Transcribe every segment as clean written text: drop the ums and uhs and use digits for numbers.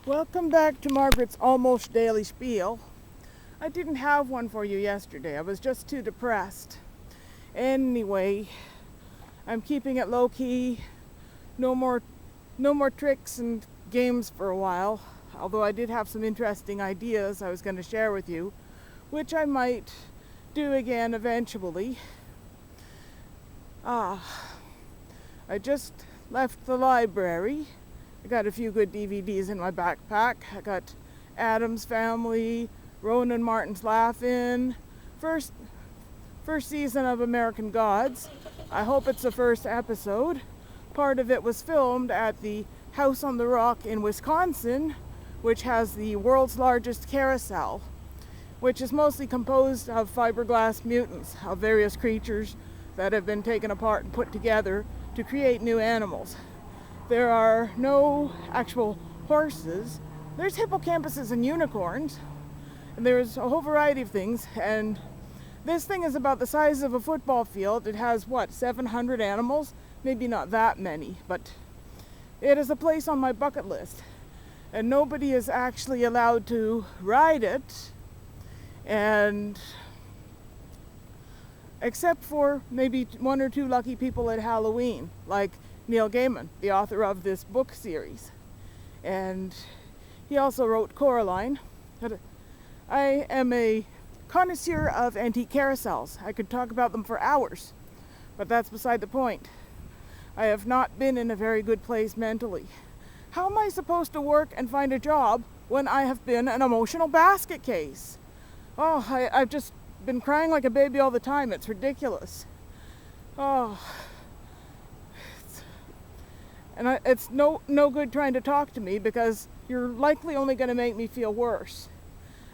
Welcome back to Margaret's almost daily spiel. I didn't have one for you yesterday. I was just too depressed. Anyway, I'm keeping it low key. No more tricks and games for a while. Although I did have some interesting ideas I was going to share with you, which I might do again eventually. I just left the library. I got a few good DVDs in my backpack. I got Addams Family, Ronan Martin's Laugh-In, first season of American Gods. I hope it's the first episode. Part of it was filmed at the House on the Rock in Wisconsin, which has the world's largest carousel, which is mostly composed of fiberglass mutants, of various creatures that have been taken apart and put together to create new animals. There are no actual horses. There's hippocampuses and unicorns, and there's a whole variety of things. And this thing is about the size of a football field. It has, 700 animals? Maybe not that many, but it is a place on my bucket list. And nobody is actually allowed to ride it, and except for maybe one or two lucky people at Halloween, like Neil Gaiman, the author of this book series. And he also wrote Coraline. I am a connoisseur of antique carousels. I could talk about them for hours, but that's beside the point. I have not been in a very good place mentally. How am I supposed to work and find a job when I have been an emotional basket case? I've just been crying like a baby all the time. It's ridiculous. It's no good trying to talk to me, because you're likely only going to make me feel worse.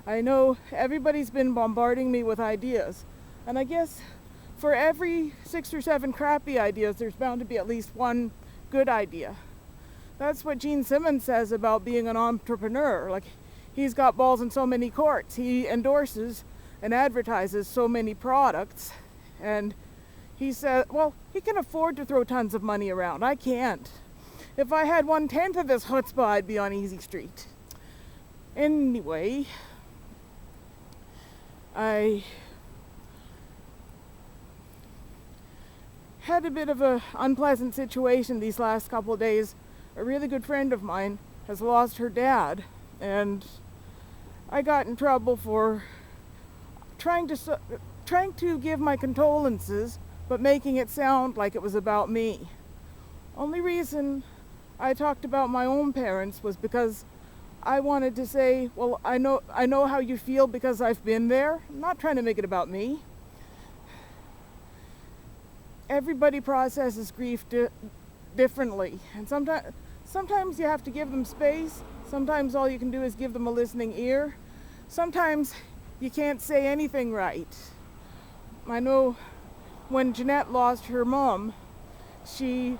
I know everybody's been bombarding me with ideas, and I guess for every 6 or 7 crappy ideas, there's bound to be at least one good idea. That's what Gene Simmons says about being an entrepreneur. Like, he's got balls in so many courts. He endorses and advertises so many products, and he says, he can afford to throw tons of money around. I can't. If I had 1/10 of this chutzpah, I'd be on Easy Street. Anyway, I had a bit of an unpleasant situation these last couple of days. A really good friend of mine has lost her dad, and I got in trouble for trying to give my condolences, but making it sound like it was about me. Only reason I talked about my own parents was because I wanted to say, I know how you feel because I've been there. I'm not trying to make it about me. Everybody processes grief differently, and sometimes you have to give them space. Sometimes all you can do is give them a listening ear. Sometimes you can't say anything right. I know when Jeanette lost her mom, she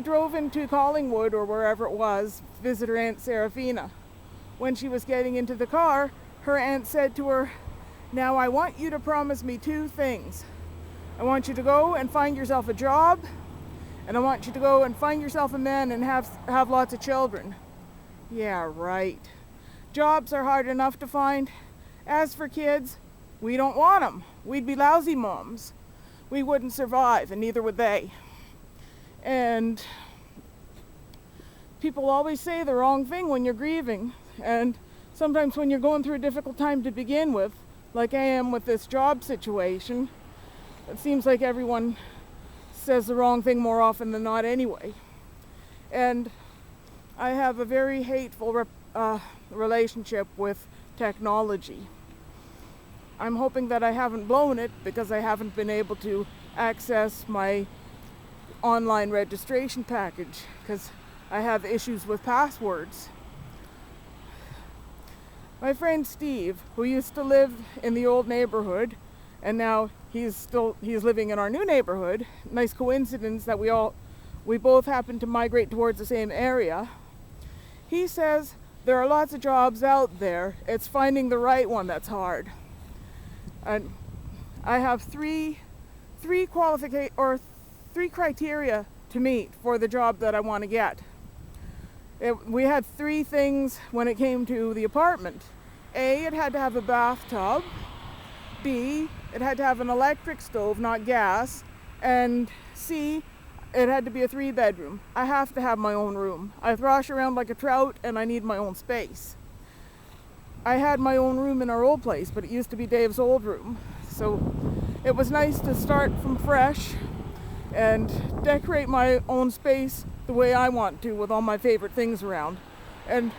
drove into Collingwood or wherever it was, visit her Aunt Serafina. When she was getting into the car, her aunt said to her, "Now I want you to promise me 2 things. I want you to go and find yourself a job, and I want you to go and find yourself a man and have lots of children." Yeah, right. Jobs are hard enough to find. As for kids, we don't want them. We'd be lousy moms. We wouldn't survive, and neither would they. And people always say the wrong thing when you're grieving. And sometimes when you're going through a difficult time to begin with, like I am with this job situation, it seems like everyone says the wrong thing more often than not anyway. And I have a very hateful relationship with technology. I'm hoping that I haven't blown it, because I haven't been able to access my online registration package because I have issues with passwords. My friend Steve, who used to live in the old neighborhood, and now he's living in our new neighborhood. Nice coincidence that we both happen to migrate towards the same area. He says there are lots of jobs out there. It's finding the right one that's hard. And I have three criteria to meet for the job that I want to get. We had three things when it came to the apartment. A, it had to have a bathtub. B, it had to have an electric stove, not gas. And C, it had to be a 3-bedroom. I have to have my own room. I thrash around like a trout and I need my own space. I had my own room in our old place, but it used to be Dave's old room. So it was nice to start from fresh and decorate my own space the way I want to, with all my favorite things around. And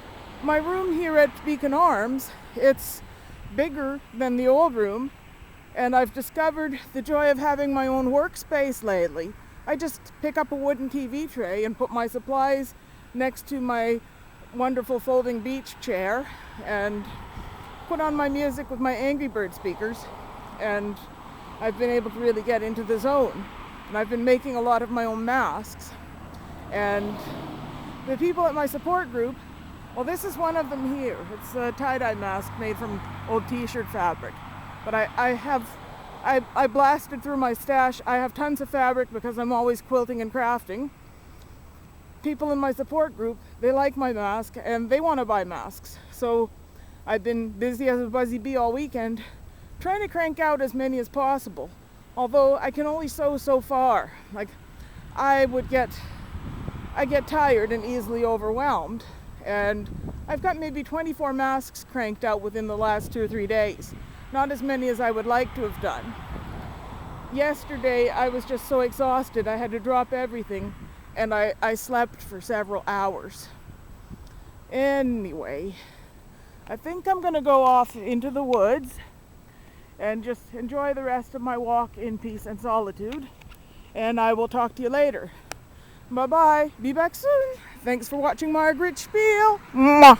my room here at Beacon Arms, it's bigger than the old room, and I've discovered the joy of having my own workspace lately. I just pick up a wooden TV tray and put my supplies next to my wonderful folding beach chair and put on my music with my Angry Bird speakers, and I've been able to really get into the zone. And I've been making a lot of my own masks. And the people at my support group, well, this is one of them here. It's a tie-dye mask made from old t-shirt fabric. But I blasted through my stash. I have tons of fabric because I'm always quilting and crafting. People in my support group, they like my mask and they want to buy masks. So I've been busy as a buzzy bee all weekend trying to crank out as many as possible. Although I can only sew so far. Like, I get tired and easily overwhelmed. And I've got maybe 24 masks cranked out within the last 2 or 3 days. Not as many as I would like to have done. Yesterday I was just so exhausted I had to drop everything, and I slept for several hours. Anyway, I think I'm gonna go off into the woods and just enjoy the rest of my walk in peace and solitude. And I will talk to you later. Bye-bye. Be back soon. Thanks for watching Margaret Schpiel. Mwah.